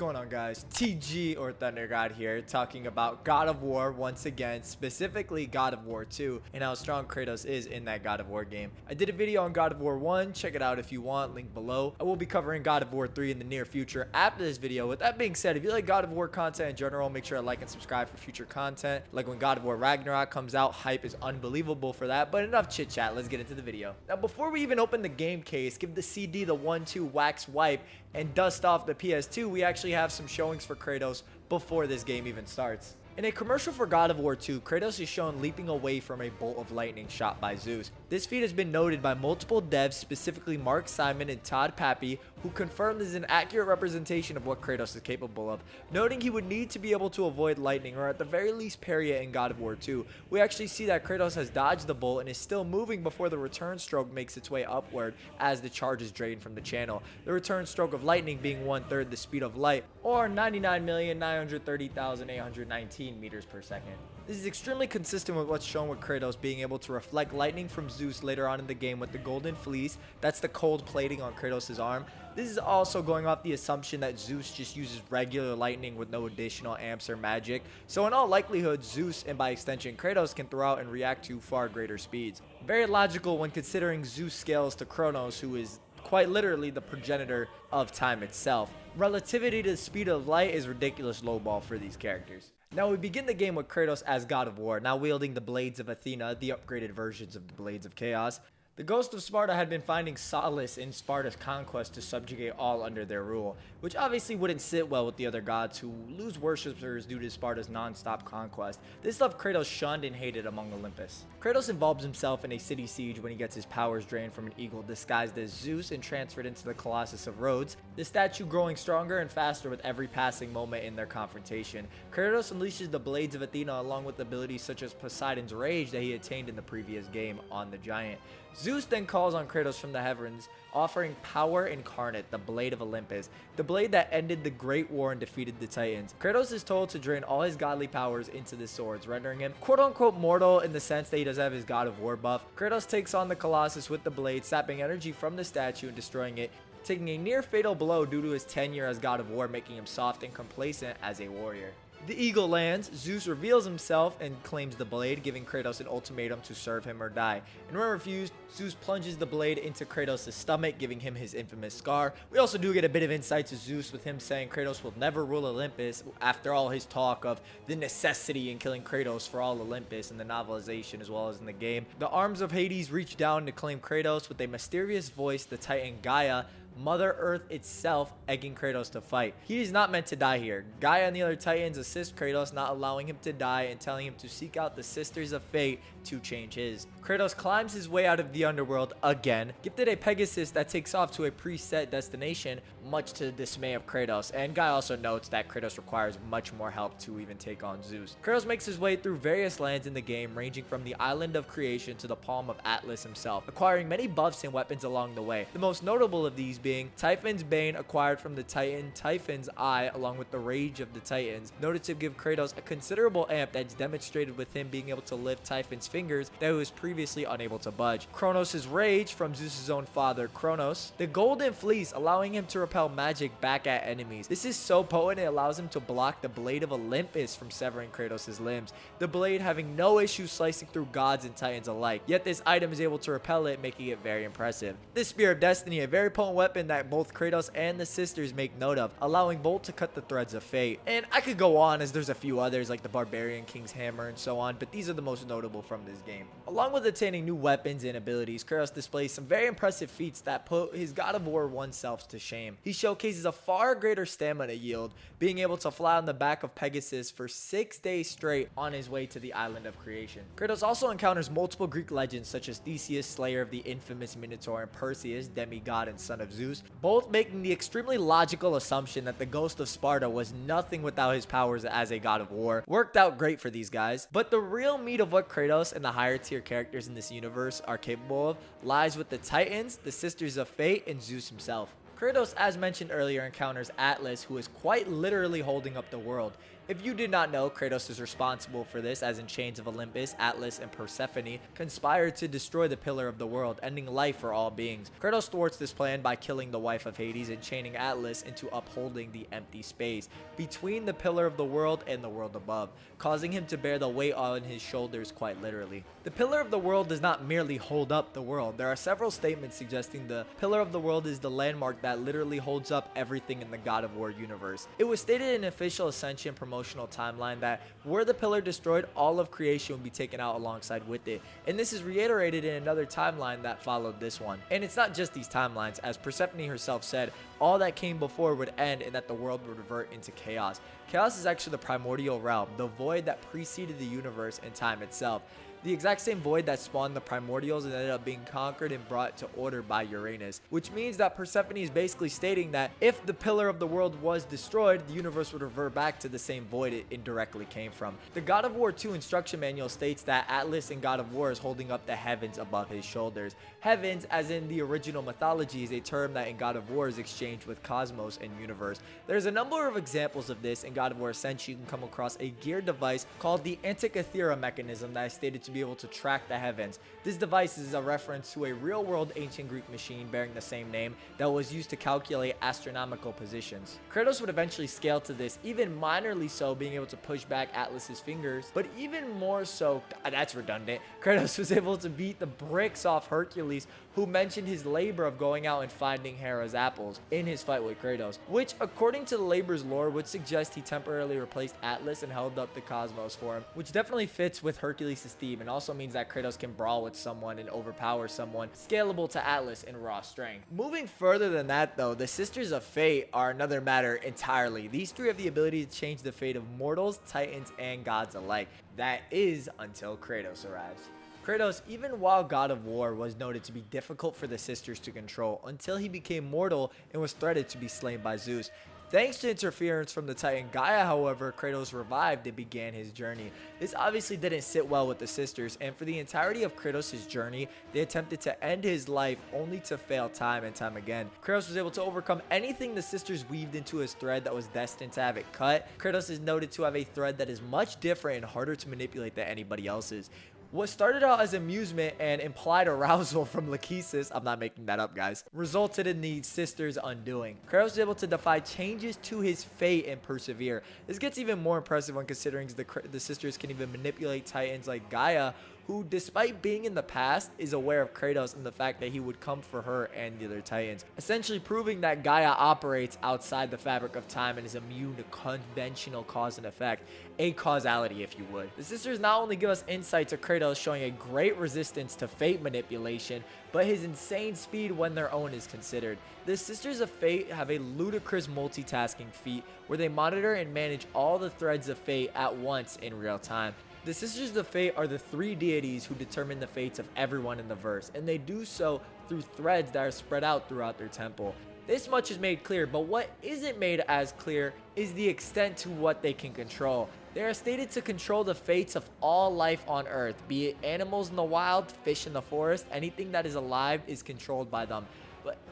going on, guys? TG or Thunder God here, talking about God of War once again, specifically God of War 2, and how strong Kratos is in that God of War game. I did a video on God of War 1, check it out if you want, link below. I will be covering God of War 3 in the near future after this video. With that being said, if you like God of War content in general, make sure to like and subscribe for future content. Like when God of War Ragnarok comes out, hype is unbelievable for that, but enough chit chat, let's get into the video. Now, before we even open the game case, give the CD the 1-2 wax wipe, and dust off the PS2, we actually have some showings for Kratos before this game even starts. In a commercial for God of War 2, Kratos is shown leaping away from a bolt of lightning shot by Zeus. This feat has been noted by multiple devs, specifically Mark Simon and Todd Pappy, who confirmed this is an accurate representation of what Kratos is capable of, noting he would need to be able to avoid lightning or at the very least parry it in God of War 2. We actually see that Kratos has dodged the bolt and is still moving before the return stroke makes its way upward as the charge is drained from the channel. The return stroke of lightning being 1/3 the speed of light, or 99,930,819 meters per second. This is extremely consistent with what's shown with Kratos being able to reflect lightning from Zeus later on in the game with the golden fleece. That's the cold plating on Kratos' arm. This is also going off the assumption that Zeus just uses regular lightning with no additional amps or magic. So in all likelihood, Zeus and by extension Kratos can throw out and react to far greater speeds. Very logical when considering Zeus scales to Kronos, who is quite literally the progenitor of time itself. Relativity to the speed of light is ridiculous lowball for these characters. Now we begin the game with Kratos as God of War, now wielding the Blades of Athena, the upgraded versions of the Blades of Chaos. The Ghost of Sparta had been finding solace in Sparta's conquest to subjugate all under their rule, which obviously wouldn't sit well with the other gods who lose worshippers due to Sparta's non-stop conquest. This left Kratos shunned and hated among Olympus. Kratos involves himself in a city siege when he gets his powers drained from an eagle disguised as Zeus and transferred into the Colossus of Rhodes, the statue growing stronger and faster with every passing moment in their confrontation. Kratos unleashes the Blades of Athena along with abilities such as Poseidon's Rage that he attained in the previous game on the giant. Zeus then calls on Kratos from the heavens, offering power incarnate, the Blade of Olympus, the blade that ended the Great War and defeated the Titans. Kratos is told to drain all his godly powers into the swords, rendering him quote-unquote mortal in the sense that he does have his God of War buff. Kratos takes on the Colossus with the blade, sapping energy from the statue and destroying it, taking a near fatal blow due to his tenure as God of War, making him soft and complacent as a warrior. The eagle lands, Zeus reveals himself and claims the blade, giving Kratos an ultimatum to serve him or die. And when refused, Zeus plunges the blade into Kratos' stomach, giving him his infamous scar. We also do get a bit of insight to Zeus with him saying Kratos will never rule Olympus after all his talk of the necessity in killing Kratos for all Olympus in the novelization as well as in the game. The arms of Hades reach down to claim Kratos with a mysterious voice, the Titan Gaia, Mother Earth itself, egging Kratos to fight. He is not meant to die here. Gaia and the other Titans assist Kratos, not allowing him to die and telling him to seek out the Sisters of Fate to change his. Kratos climbs his way out of the underworld again, gifted a Pegasus that takes off to a preset destination, much to the dismay of Kratos, and Gaia also notes that Kratos requires much more help to even take on Zeus. Kratos makes his way through various lands in the game, ranging from the Island of Creation to the Palm of Atlas himself, acquiring many buffs and weapons along the way. The most notable of these being Typhon's Bane, acquired from the Titan Typhon's Eye, along with the Rage of the Titans, noted to give Kratos a considerable amp that's demonstrated with him being able to lift Typhon's fingers that he was previously unable to budge. Kronos' Rage from Zeus' own father, Kronos. The Golden Fleece, allowing him to repel magic back at enemies. This is so potent it allows him to block the Blade of Olympus from severing Kratos' limbs, the blade having no issue slicing through gods and titans alike, yet this item is able to repel it, making it very impressive. The Spear of Destiny, a very potent weapon that both Kratos and the sisters make note of, allowing both to cut the threads of fate. And I could go on as there's a few others like the Barbarian King's Hammer and so on, but these are the most notable from this game. Along with attaining new weapons and abilities, Kratos displays some very impressive feats that put his God of War 1 self to shame. He showcases a far greater stamina yield, being able to fly on the back of Pegasus for 6 days straight on his way to the Island of Creation. Kratos also encounters multiple Greek legends such as Theseus, slayer of the infamous Minotaur, and Perseus, Demi-God and son of Zeus, both making the extremely logical assumption that the Ghost of Sparta was nothing without his powers as a God of War. Worked out great for these guys. But the real meat of what Kratos and the higher tier characters in this universe are capable of lies with the Titans, the Sisters of Fate, and Zeus himself. Kratos, as mentioned earlier, encounters Atlas, who is quite literally holding up the world. If you did not know, Kratos is responsible for this, as in Chains of Olympus, Atlas and Persephone conspired to destroy the Pillar of the World, ending life for all beings. Kratos thwarts this plan by killing the wife of Hades and chaining Atlas into upholding the empty space between the Pillar of the World and the world above, causing him to bear the weight on his shoulders quite literally. The Pillar of the World does not merely hold up the world. There are several statements suggesting the Pillar of the World is the landmark that literally holds up everything in the God of War universe. It was stated in an official Ascension promotional timeline that were the pillar destroyed, all of creation would be taken out alongside with it. And this is reiterated in another timeline that followed this one. And it's not just these timelines, as Persephone herself said, all that came before would end and that the world would revert into chaos. Chaos is actually the primordial realm, the void that preceded the universe and time itself. The exact same void that spawned the primordials and ended up being conquered and brought to order by Uranus, which means that Persephone is basically stating that if the Pillar of the World was destroyed, the universe would revert back to the same void it indirectly came from. The God of War 2 instruction manual states that Atlas in God of War is holding up the heavens above his shoulders. Heavens, as in the original mythology, is a term that in God of War is exchanged with cosmos and universe. There's a number of examples of this in God of War Ascension. You can come across a geared device called the Antikythera mechanism that is stated to be able to track the heavens. This device is a reference to a real-world ancient Greek machine bearing the same name that was used to calculate astronomical positions. Kratos would eventually scale to this, even minorly so, being able to push back Atlas's fingers, but even more so, that's redundant, Kratos was able to beat the bricks off Hercules, who mentioned his labor of going out and finding Hera's apples in his fight with Kratos, which according to the labor's lore would suggest he temporarily replaced Atlas and held up the cosmos for him, which definitely fits with Hercules' theme and also means that Kratos can brawl with someone and overpower someone, scalable to Atlas in raw strength. Moving further than that though, the Sisters of Fate are another matter entirely. These three have the ability to change the fate of mortals, titans, and gods alike. That is until Kratos arrives. Kratos, even while God of War, was noted to be difficult for the sisters to control until he became mortal and was threatened to be slain by Zeus. Thanks to interference from the Titan Gaia, however, Kratos revived and began his journey. This obviously didn't sit well with the sisters, and for the entirety of Kratos' journey, they attempted to end his life only to fail time and time again. Kratos was able to overcome anything the sisters weaved into his thread that was destined to have it cut. Kratos is noted to have a thread that is much different and harder to manipulate than anybody else's. What started out as amusement and implied arousal from Lachesis, I'm not making that up guys, resulted in the sisters' undoing. Kratos was able to defy changes to his fate and persevere. This gets even more impressive when considering the sisters can even manipulate titans like Gaia, who despite being in the past is aware of Kratos and the fact that he would come for her and the other titans, essentially proving that Gaia operates outside the fabric of time and is immune to conventional cause and effect, a causality if you would. The sisters not only give us insight to Kratos showing a great resistance to fate manipulation, but his insane speed when their own is considered. The Sisters of Fate have a ludicrous multitasking feat where they monitor and manage all the threads of fate at once in real time. The Sisters of Fate are the three deities who determine the fates of everyone in the verse, and they do so through threads that are spread out throughout their temple. This much is made clear, but what isn't made as clear is the extent to what they can control. They are stated to control the fates of all life on Earth, be it animals in the wild, fish in the forest, anything that is alive is controlled by them.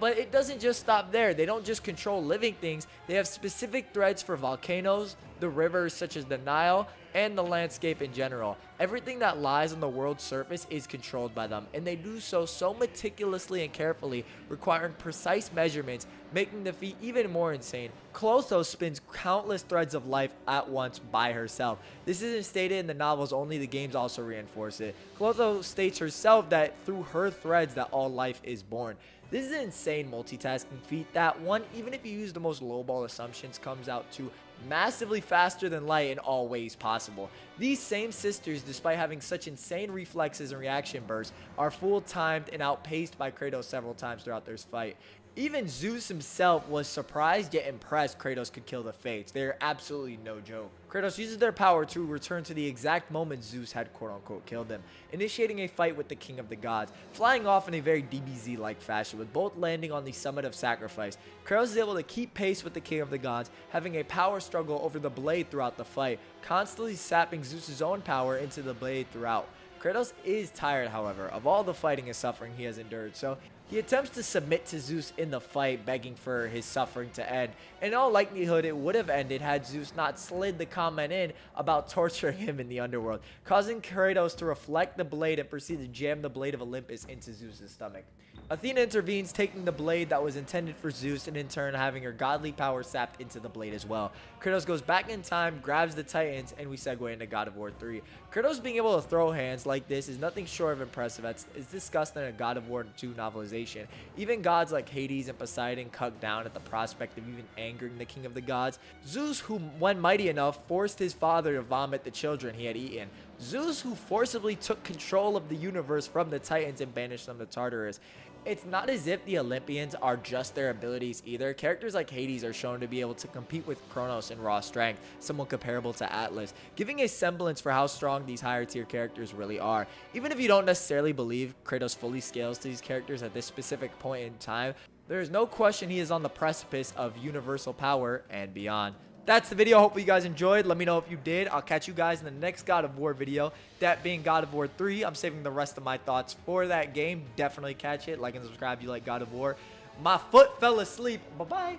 But it doesn't just stop there. They don't just control living things. They have specific threads for volcanoes, the rivers such as the Nile, and the landscape in general. Everything that lies on the world's surface is controlled by them, and they do so meticulously and carefully, requiring precise measurements, making the feat even more insane. Clotho spins countless threads of life at once by herself. This isn't stated in the novels, only the games also reinforce it. Clotho states herself that through her threads that all life is born. This is an insane multitasking feat that one, even if you use the most lowball assumptions, comes out to massively faster than light in all ways possible. These same sisters, despite having such insane reflexes and reaction bursts, are full-timed and outpaced by Kratos several times throughout their fight. Even Zeus himself was surprised yet impressed Kratos could kill the Fates. They are absolutely no joke. Kratos uses their power to return to the exact moment Zeus had quote-unquote killed him, initiating a fight with the King of the Gods, flying off in a very DBZ-like fashion, with both landing on the summit of sacrifice. Kratos is able to keep pace with the King of the Gods, having a power struggle over the blade throughout the fight, constantly sapping Zeus's own power into the blade throughout. Kratos is tired, however, of all the fighting and suffering he has endured, so He attempts to submit to Zeus in the fight, begging for his suffering to end. In all likelihood, it would have ended had Zeus not slid the comment in about torturing him in the underworld, causing Kratos to reflect the blade and proceed to jam the blade of Olympus into Zeus' stomach. Athena intervenes, taking the blade that was intended for Zeus and in turn having her godly power sapped into the blade as well. Kratos goes back in time, grabs the Titans, and we segue into God of War 3. Kratos being able to throw hands like this is nothing short of impressive, as is discussed in a God of War 2 novelization. Even gods like Hades and Poseidon cut down at the prospect of even angering the king of the gods. Zeus, who when mighty enough, forced his father to vomit the children he had eaten. Zeus, who forcibly took control of the universe from the Titans and banished them to Tartarus. It's not as if the Olympians are just their abilities either. Characters like Hades are shown to be able to compete with Kronos in raw strength, somewhat comparable to Atlas, giving a semblance for how strong these higher tier characters really are. Even if you don't necessarily believe Kratos fully scales to these characters at this specific point in time, there is no question he is on the precipice of universal power and beyond. That's the video. Hopefully you guys enjoyed. Let me know if you did. I'll catch you guys in the next God of War video, that being God of War 3. I'm saving the rest of my thoughts for that game. Definitely catch it. Like and subscribe if you like God of War. My foot fell asleep. Bye-bye.